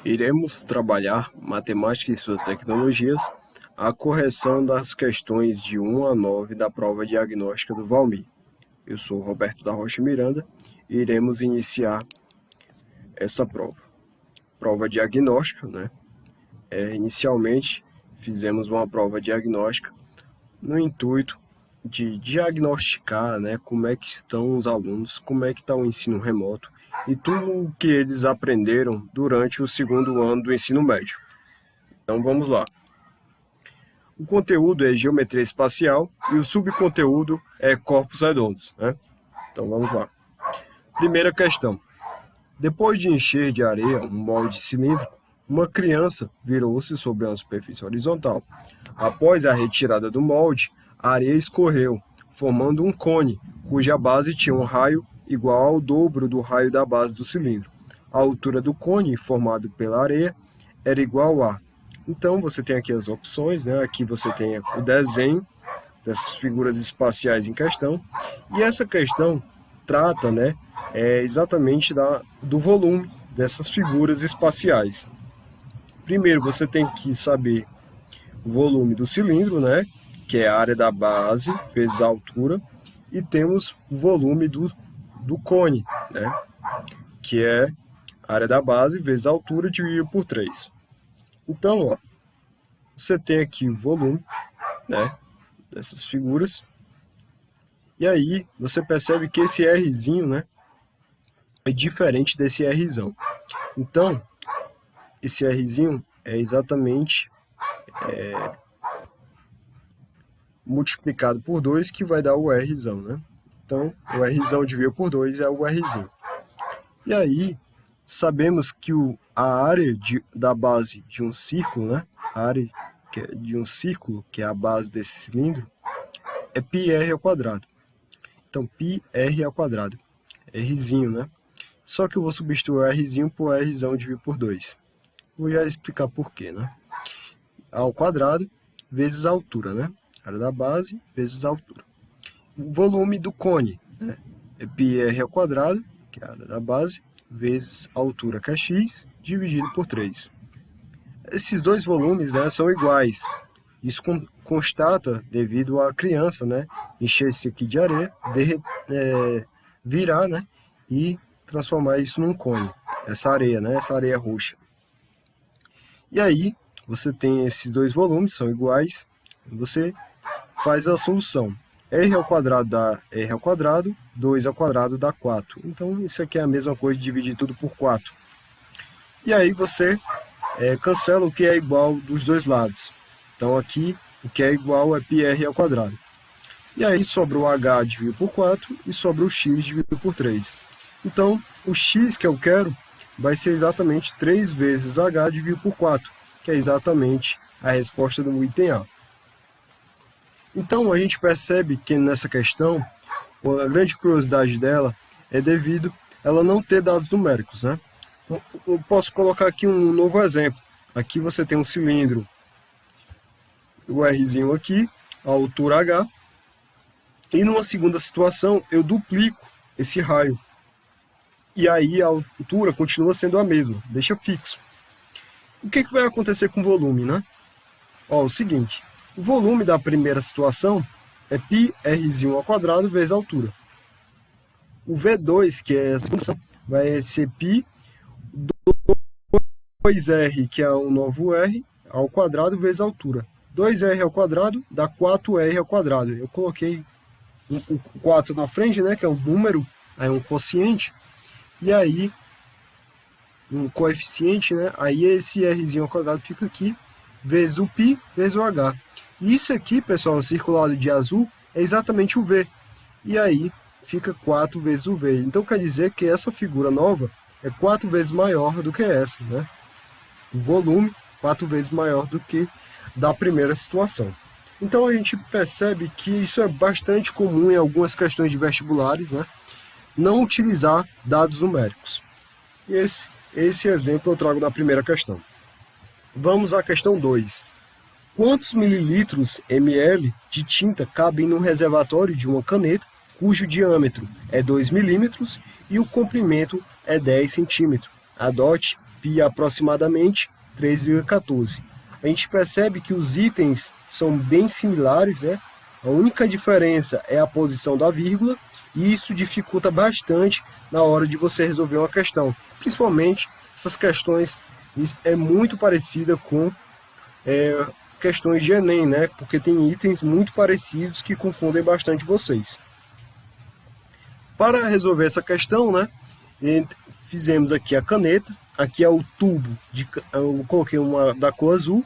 Iremos trabalhar matemática e suas tecnologias, a correção das questões de 1 a 9 da prova diagnóstica do Valmir. Eu sou Roberto da Rocha Miranda e iremos iniciar essa prova. Prova diagnóstica, né? Inicialmente fizemos uma prova diagnóstica no intuito de diagnosticar, né, como é que estão os alunos, como é que está o ensino remoto e tudo o que eles aprenderam durante o segundo ano do ensino médio. Então vamos lá. O conteúdo é geometria espacial e o subconteúdo é corpos redondos, né? Então vamos lá. Primeira questão. Depois de encher de areia um molde cilíndrico, uma criança virou-se sobre uma superfície horizontal. Após a retirada do molde, a areia escorreu, formando um cone, cuja base tinha um raio igual ao dobro do raio da base do cilindro. A altura do cone, formado pela areia, era igual a... Então, você tem aqui as opções, né? Aqui você tem o desenho dessas figuras espaciais em questão. E essa questão trata, né, exatamente do volume dessas figuras espaciais. Primeiro, você tem que saber o volume do cilindro, né, que é a área da base vezes a altura, e temos o volume do cone, né, que é a área da base vezes a altura dividido por 3. Então, ó, você tem aqui o volume, né, dessas figuras, e aí você percebe que esse Rzinho, né, é diferente desse Rzão. Então, esse Rzinho é exatamente multiplicado por 2, que vai dar o Rzão, né? Então, o Rzão dividido por 2 é o Rzinho. E aí, sabemos que a área da base de um círculo, né? A área de um círculo, que é a base desse cilindro, é πr ao quadrado. Então, πr ao quadrado. Rzinho, né? Só que eu vou substituir o Rzinho por Rzão dividido por 2. Vou já explicar por quê, né? Ao quadrado vezes a altura, né? Área da base vezes a altura. O volume do cone, né, é πr ao quadrado, que é a área da base, vezes a altura, que é x, dividido por 3. Esses dois volumes, né, são iguais. Isso constata devido à criança, né, encher esse aqui de areia, virar, né, e transformar isso num cone. Essa areia, né, essa areia roxa. E aí, você tem esses dois volumes, são iguais, você faz a solução. R ao quadrado dá R ao quadrado, 2 ao quadrado dá 4. Então, isso aqui é a mesma coisa de dividir tudo por 4. E aí você cancela o que é igual dos dois lados. Então, aqui, o que é igual é πr ao quadrado. E aí sobra o h dividido por 4 e sobra o x dividido por 3. Então, o x que eu quero vai ser exatamente 3 vezes h dividido por 4, que é exatamente a resposta do item A. Então, a gente percebe que nessa questão, a grande curiosidade dela é devido a ela não ter dados numéricos, né? Eu posso colocar aqui um novo exemplo. Aqui você tem um cilindro, o Rzinho aqui, a altura h, e numa segunda situação eu duplico esse raio. E aí a altura continua sendo a mesma, deixa fixo. O que vai acontecer com o volume, né? Ó, o seguinte, o volume da primeira situação é πrzinho ao quadrado vezes a altura. O V2, que é a segunda situação, vai ser π 2r, que é o novo r, ao quadrado vezes a altura. 2r ao quadrado dá 4r ao quadrado. Eu coloquei o 4 na frente, né, que é um número, aí um quociente, e aí um coeficiente, né, aí esse rzinho ao quadrado fica aqui, vezes o π, vezes o h. Isso aqui, pessoal, circulado de azul, é exatamente o V. E aí fica 4 vezes o V. Então quer dizer que essa figura nova é 4 vezes maior do que essa, né? O volume 4 vezes maior do que da primeira situação. Então a gente percebe que isso é bastante comum em algumas questões de vestibulares, né? Não utilizar dados numéricos. E esse exemplo eu trago na primeira questão. Vamos à questão 2. Quantos mililitros ml de tinta cabem no reservatório de uma caneta cujo diâmetro é 2 milímetros e o comprimento é 10 centímetros? Adote π aproximadamente 3,14. A gente percebe que os itens são bem similares, né? A única diferença é a posição da vírgula, e isso dificulta bastante na hora de você resolver uma questão. Principalmente essas questões é muito parecida com questões de Enem, né? Porque tem itens muito parecidos que confundem bastante vocês. Para resolver essa questão, né? Fizemos aqui a caneta, aqui é o tubo, eu coloquei uma da cor azul.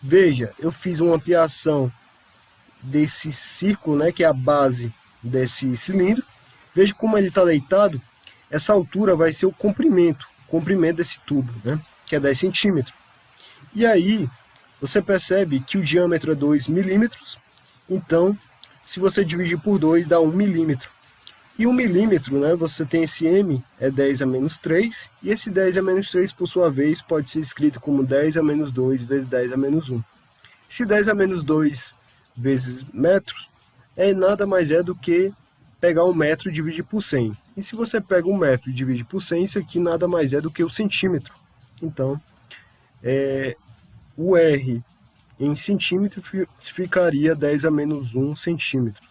Veja, eu fiz uma ampliação desse círculo, né, que é a base desse cilindro. Veja como ele está deitado. Essa altura vai ser o comprimento desse tubo, né, que é 10 centímetros. E aí, você percebe que o diâmetro é 2 milímetros. Então, se você dividir por 2, dá 1 milímetro. E 1 milímetro, né, você tem esse m, é 10 a menos 3, e esse 10 a menos 3, por sua vez, pode ser escrito como 10 a menos 2 vezes 10 a menos 1. Se 10 a menos 2 vezes metros, nada mais é do que pegar 1 metro e dividir por 100. E se você pega 1 metro e divide por 100, isso aqui nada mais é do que o centímetro. Então, o R em centímetro ficaria 10 a menos 1 centímetro.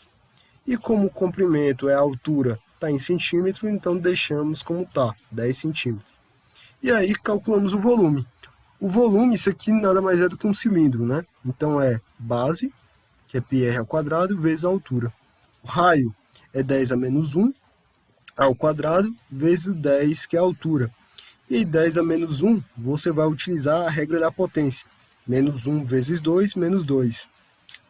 E como o comprimento é a altura, está em centímetro, então deixamos como está, 10 centímetros. E aí calculamos o volume. O volume, isso aqui nada mais é do que um cilindro, né? Então é base, que é πr ao quadrado, vezes a altura. O raio é 10 a menos 1 ao quadrado, vezes 10, que é a altura. E aí 10 a menos 1, você vai utilizar a regra da potência. Menos 1 vezes 2, menos 2.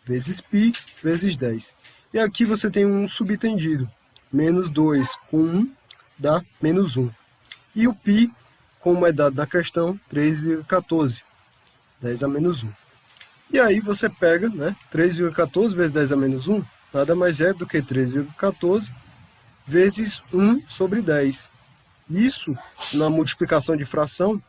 Vezes π, vezes 10. E aqui você tem um subtendido. Menos 2 com 1 dá menos 1. E o π, como é dado na questão, 3,14. 10 a menos 1. E aí você pega, né, 3,14 vezes 10 a menos 1, nada mais é do que 3,14 vezes 1 sobre 10. Isso, na multiplicação de fração,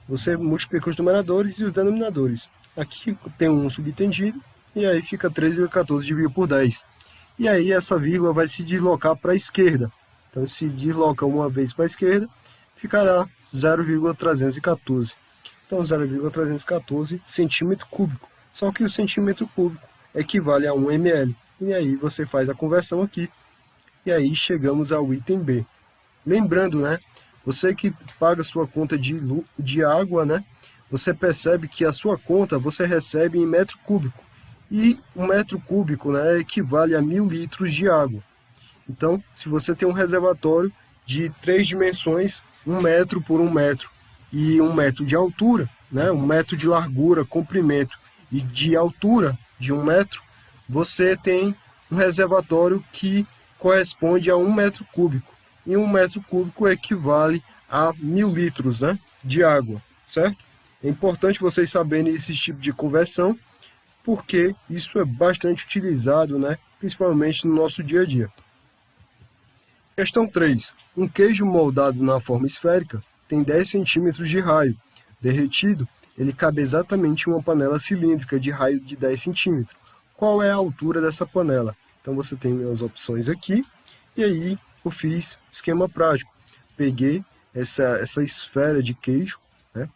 você multiplica os numeradores e os denominadores. Aqui tem um subtendido, e aí fica 3,14 dividido por 10. E aí essa vírgula vai se deslocar para a esquerda. Então, se desloca uma vez para a esquerda, ficará 0,314. Então, 0,314 centímetro cúbico. Só que o centímetro cúbico equivale a 1 ml. E aí você faz a conversão aqui. E aí chegamos ao item B. Lembrando, né? Você que paga sua conta de água, né? Você percebe que a sua conta você recebe em metro cúbico. E um metro cúbico, né, equivale a 1000 litros de água. Então, se você tem um reservatório de 3 dimensões, 1 metro por 1 metro, e 1 metro de altura, né, 1 metro de largura, comprimento e de altura de 1 metro, você tem um reservatório que corresponde a 1 metro cúbico. E 1 metro cúbico equivale a 1000 litros, né, de água, certo? É importante vocês saberem esse tipo de conversão, porque isso é bastante utilizado, né, principalmente no nosso dia a dia. Questão 3. Um queijo moldado na forma esférica tem 10 centímetros de raio. Derretido, ele cabe exatamente em uma panela cilíndrica de raio de 10 centímetros. Qual é a altura dessa panela? Então você tem as opções aqui, e aí eu fiz esquema prático. Peguei essa esfera de queijo, né?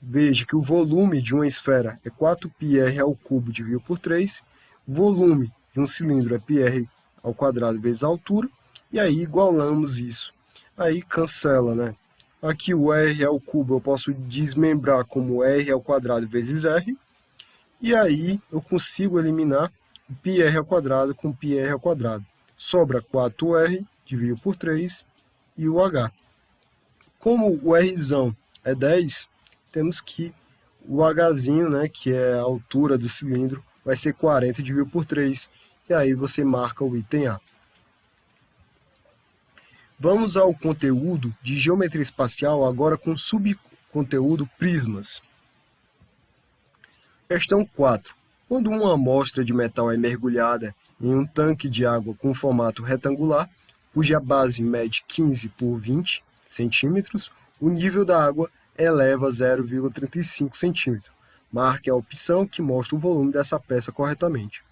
Veja que o volume de uma esfera é 4πr ao cubo dividido por 3. Volume de um cilindro é πr ao quadrado vezes a altura. E aí igualamos isso. Aí cancela, né? Aqui o r ao cubo eu posso desmembrar como r ao quadrado vezes r. E aí eu consigo eliminar o πr ao quadrado com πr ao quadrado. Sobra 4r dividido por 3 e o h. Como o rzão é 10, temos que o hzinho, né, que é a altura do cilindro, vai ser 40 dividido por 3, e aí você marca o item A. Vamos ao conteúdo de geometria espacial, agora com subconteúdo prismas. Questão 4. Quando uma amostra de metal é mergulhada em um tanque de água com formato retangular, cuja base mede 15 por 20 centímetros, o nível da água eleva 0,35 centímetros. Marque a opção que mostra o volume dessa peça corretamente.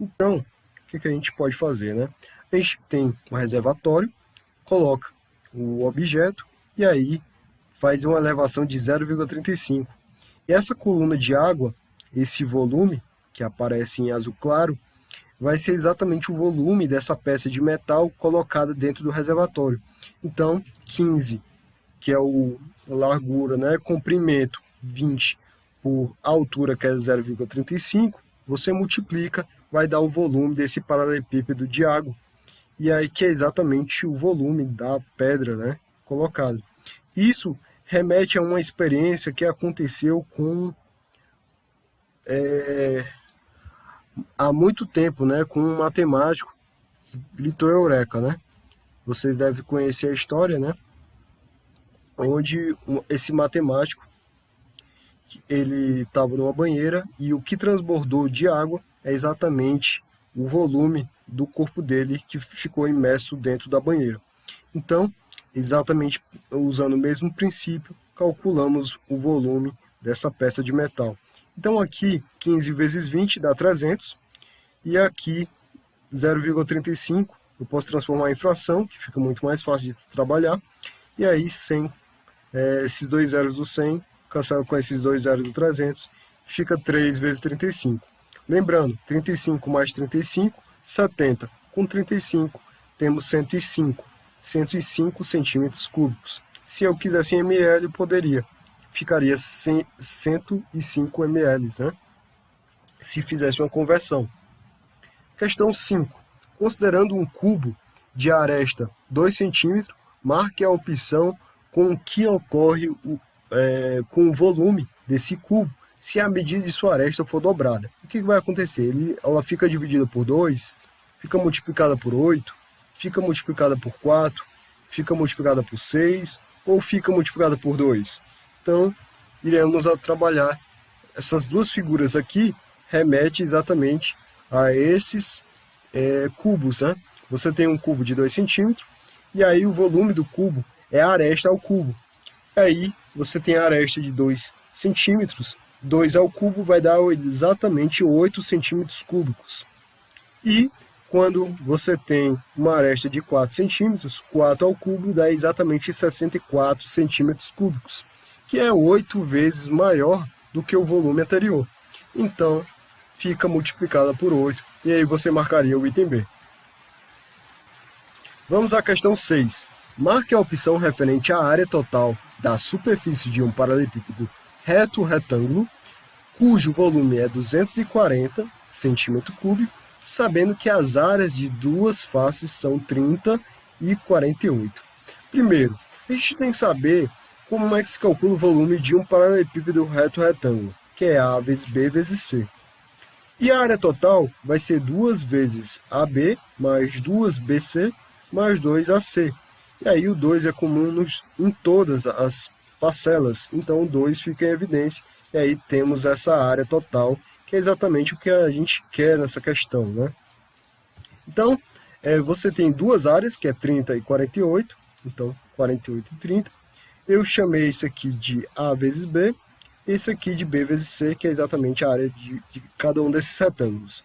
Então, o que a gente pode fazer, né? A gente tem um reservatório, coloca o objeto e aí faz uma elevação de 0,35. E essa coluna de água, esse volume, que aparece em azul claro, vai ser exatamente o volume dessa peça de metal colocada dentro do reservatório. Então, 15, que é a largura, né, comprimento, 20 por altura, que é 0,35, você multiplica, vai dar o volume desse paralelepípedo de água. E aí que é exatamente o volume da pedra, né, colocada. Isso remete a uma experiência que aconteceu há muito tempo, né, com um matemático que gritou Eureka, né? Vocês devem conhecer a história, né? Onde esse matemático, ele estava numa banheira e o que transbordou de água é exatamente o volume do corpo dele que ficou imerso dentro da banheira. Então, exatamente usando o mesmo princípio, calculamos o volume dessa peça de metal. Então aqui 15 vezes 20 dá 300 e aqui 0,35 eu posso transformar em fração, que fica muito mais fácil de trabalhar, e aí 100, esses dois zeros do 100 cancela com esses dois zeros do 300, fica 3 vezes 35. Lembrando, 35 mais 35, 70. Com 35 temos 105 centímetros cúbicos. Se eu quisesse em ml, poderia. Ficaria 105 ml, né? Se fizesse uma conversão. Questão 5. Considerando um cubo de aresta 2 cm, marque a opção com que ocorre com o volume desse cubo se a medida de sua aresta for dobrada. O que vai acontecer? Ela fica dividida por 2, fica multiplicada por 8, fica multiplicada por 4, fica multiplicada por 6 ou fica multiplicada por 2. Então, iremos trabalhar essas duas figuras aqui, remete exatamente a esses cubos, né? Você tem um cubo de 2 centímetros e aí o volume do cubo é a aresta ao cubo. Aí você tem a aresta de 2 centímetros, 2 ao cubo vai dar exatamente 8 centímetros cúbicos. E quando você tem uma aresta de 4 centímetros, 4 ao cubo dá exatamente 64 centímetros cúbicos, que é 8 vezes maior do que o volume anterior. Então, fica multiplicada por 8, e aí você marcaria o item B. Vamos à questão 6. Marque a opção referente à área total da superfície de um paralelepípedo reto-retângulo, cujo volume é 240 cm3, sabendo que as áreas de duas faces são 30 e 48. Primeiro, a gente tem que saber como é que se calcula o volume de um paralelepípedo reto-retângulo, que é A vezes B vezes C. E a área total vai ser 2 vezes AB mais 2BC mais 2AC. E aí o 2 é comum em todas as parcelas, então o 2 fica em evidência. E aí temos essa área total, que é exatamente o que a gente quer nessa questão, né? Então, você tem duas áreas, que é 30 e 48, então 48 e 30. Eu chamei isso aqui de A vezes B, esse aqui de B vezes C, que é exatamente a área de cada um desses retângulos.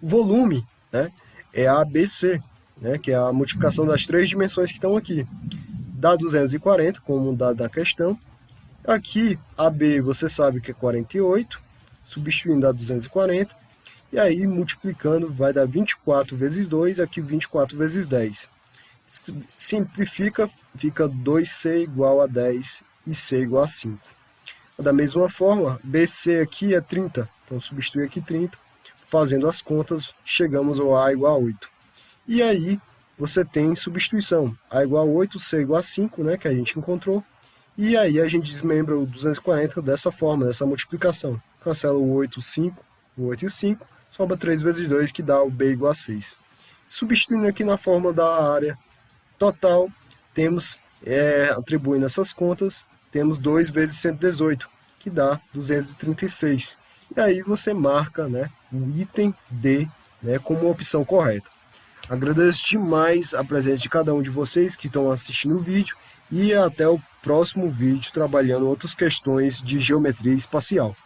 O volume, né, é ABC, né, que é a multiplicação das três dimensões que estão aqui. Dá 240, como dá na questão. Aqui, AB você sabe que é 48, substituindo dá 240. E aí, multiplicando, vai dar 24 vezes 2, aqui 24 vezes 10. Simplifica, fica 2C igual a 10 e C igual a 5. Da mesma forma, BC aqui é 30, então substitui aqui 30. Fazendo as contas, chegamos ao A igual a 8. E aí, você tem substituição. A igual a 8, C igual a 5, né, que a gente encontrou. E aí a gente desmembra o 240 dessa forma, dessa multiplicação. Cancela o 8, 5, o 8 e o 5. Sobra 3 vezes 2, que dá o B igual a 6. Substituindo aqui na forma da área total, temos, atribuindo essas contas, temos 2 vezes 118, que dá 236. E aí você marca, né, o item D, né, como a opção correta. Agradeço demais a presença de cada um de vocês que estão assistindo o vídeo e até o próximo vídeo trabalhando outras questões de geometria espacial.